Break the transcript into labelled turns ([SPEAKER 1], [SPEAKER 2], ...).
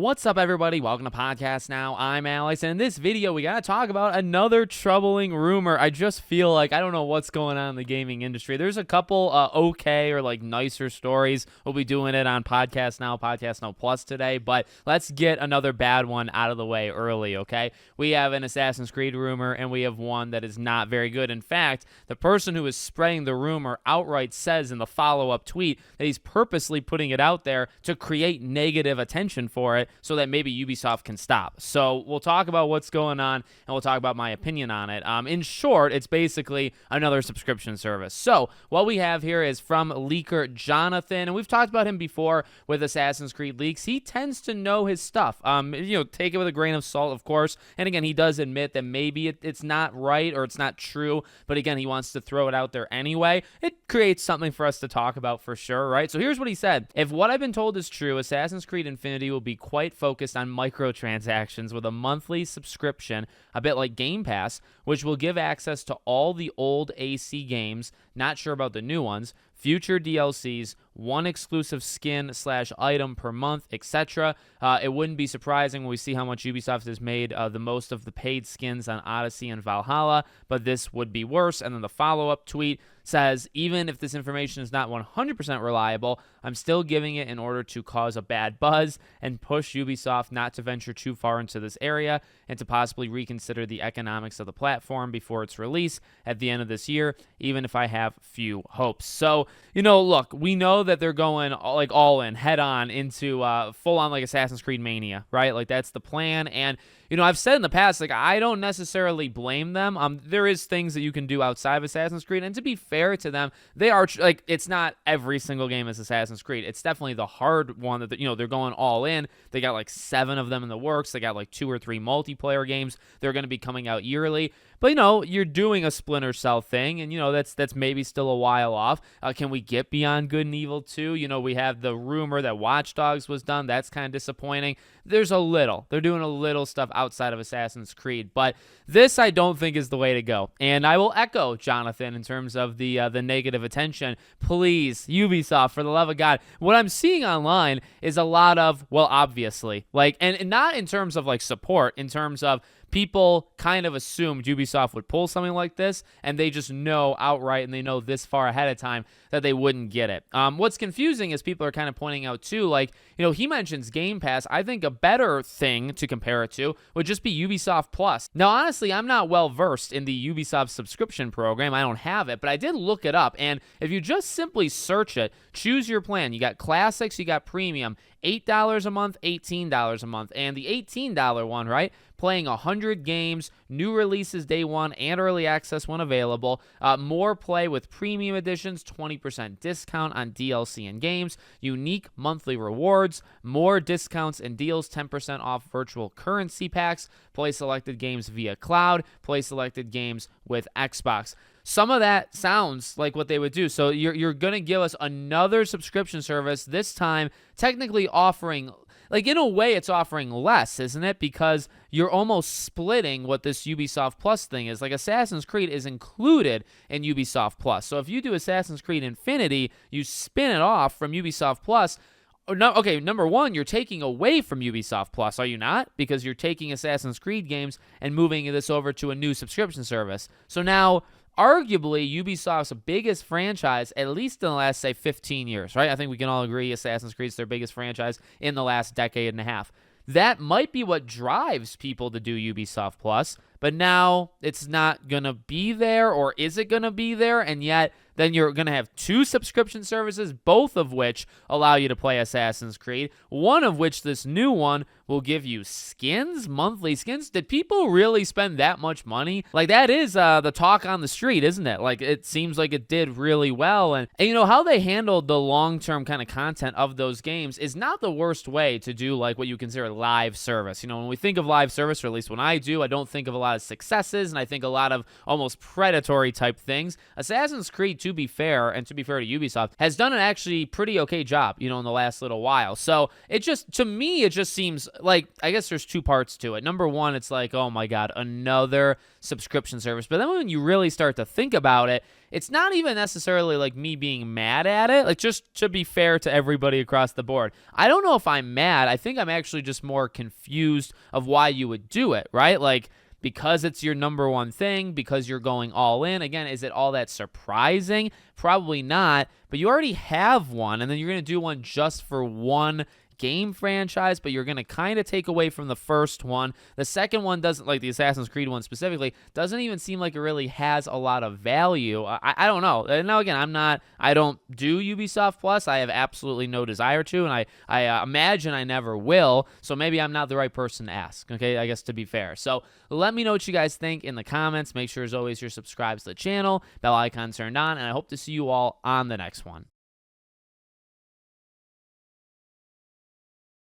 [SPEAKER 1] What's up, everybody? Welcome to Podcast Now. I'm Alex, and in this video, we got to talk about another troubling rumor. I just feel like I don't know what's going on in the gaming industry. There's a couple okay or like nicer stories. We'll be doing it on Podcast Now Plus today, but let's get another bad one out of the way early, okay? We have an Assassin's Creed rumor, and we have one that is not very good. In fact, the person who is spreading the rumor outright says in the follow-up tweet that he's purposely putting it out there to create negative attention for it, so that maybe Ubisoft can stop. So we'll talk about what's going on, and we'll talk about my opinion on it. In short, it's basically another subscription service. So what we have here is from leaker Jonathan, and we've talked about him before with Assassin's Creed leaks. He tends to know his stuff. Take it with a grain of salt, of course. And again, he does admit that maybe it's not right or it's not true, but again, he wants to throw it out there anyway. It creates something for us to talk about for sure, right? So here's what he said. If what I've been told is true, Assassin's Creed Infinity will be quite focused on microtransactions with a monthly subscription, a bit like Game Pass, which will give access to all the old AC games, not sure about the new ones, future DLCs, one exclusive skin/item per month, etc. It wouldn't be surprising when we see how much Ubisoft has made the most of the paid skins on Odyssey and Valhalla, but this would be worse. And then the follow-up tweet says, even if this information is not 100% reliable, I'm still giving it in order to cause a bad buzz and push Ubisoft not to venture too far into this area and to possibly reconsider the economics of the platform before its release at the end of this year, even if I have few hopes. So, look, we know that they're going all in, head on into full on like Assassin's Creed Mania, right? Like that's the plan. And I've said in the past, I don't necessarily blame them. There is things that you can do outside of Assassin's Creed, and to be fair to them, they are it's not every single game is Assassin's Creed. It's definitely the hard one that they're going all in. They got 7 of them in the works. They got 2 or 3 multiplayer games. They're going to be coming out yearly. But you're doing a Splinter Cell thing, and that's maybe still a while off. Can we get beyond Good and Evil 2? We have the rumor that Watch Dogs was done. That's kind of disappointing. They're doing a little stuff outside of Assassin's Creed, but this I don't think is the way to go. And I will echo Jonathan in terms of the negative attention. Please, Ubisoft, for the love of God. What I'm seeing online is a lot of, well, obviously, and not in terms of support, in terms of people kind of assumed Ubisoft would pull something like this, and they just know outright, and they know this far ahead of time that they wouldn't get it. What's confusing is people are kind of pointing out too, he mentions Game Pass. I think a better thing to compare it to would just be Ubisoft Plus. Now, honestly, I'm not well versed in the Ubisoft subscription program. I don't have it, but I did look it up, and if you just simply search it, choose your plan. You got Classics, you got Premium, $8 a month, $18 a month, and the $18 one, right? Playing 100 games, new releases day one, and early access when available. More play with premium editions, 20% discount on DLC and games, unique monthly rewards, more discounts and deals, 10% off virtual currency packs, play selected games via cloud, play selected games with Xbox. Some of that sounds like what they would do. So you're going to give us another subscription service, this time technically offering, in a way it's offering less, isn't it? Because you're almost splitting what this Ubisoft Plus thing is. Assassin's Creed is included in Ubisoft Plus. So if you do Assassin's Creed Infinity, you spin it off from Ubisoft Plus. Number one, you're taking away from Ubisoft Plus, are you not? Because you're taking Assassin's Creed games and moving this over to a new subscription service. So now, arguably, Ubisoft's biggest franchise, at least in the last, say, 15 years, right? I think we can all agree Assassin's Creed is their biggest franchise in the last decade and a half. That might be what drives people to do Ubisoft Plus, but now it's not going to be there, or is it going to be there? And yet, then you're going to have 2 subscription services, both of which allow you to play Assassin's Creed, one of which, this new one, will give you skins, monthly skins. Did people really spend that much money? That is the talk on the street, isn't it? It seems like it did really well. And how they handled the long-term kind of content of those games is not the worst way to do what you consider live service. When we think of live service, or at least when I do, I don't think of a lot of successes, and I think a lot of almost predatory type things. Assassin's Creed to be fair, and to be fair to Ubisoft, has done an actually pretty okay job, in the last little while. So to me, it just seems like, I guess there's two parts to it. Number one, it's like, oh my God, another subscription service. But then when you really start to think about it, it's not even necessarily like me being mad at it. Like, just to be fair to everybody across the board, I don't know if I'm mad. I think I'm actually just more confused of why you would do it, right? Like, because it's your number one thing, because you're going all in. Again, is it all that surprising? Probably not, but you already have one, and then you're going to do one just for one game franchise, but you're going to kind of take away from the first one. The second one doesn't, like the Assassin's Creed one specifically, doesn't even seem like it really has a lot of value. I don't know. And now, again, I don't do Ubisoft Plus. I have absolutely no desire to, and I imagine I never will, so maybe I'm not the right person to ask, okay, I guess, to be fair. So let me know what you guys think in the comments. Make sure, as always, you're subscribed to the channel, bell icon turned on, and I hope to see you all on the next one.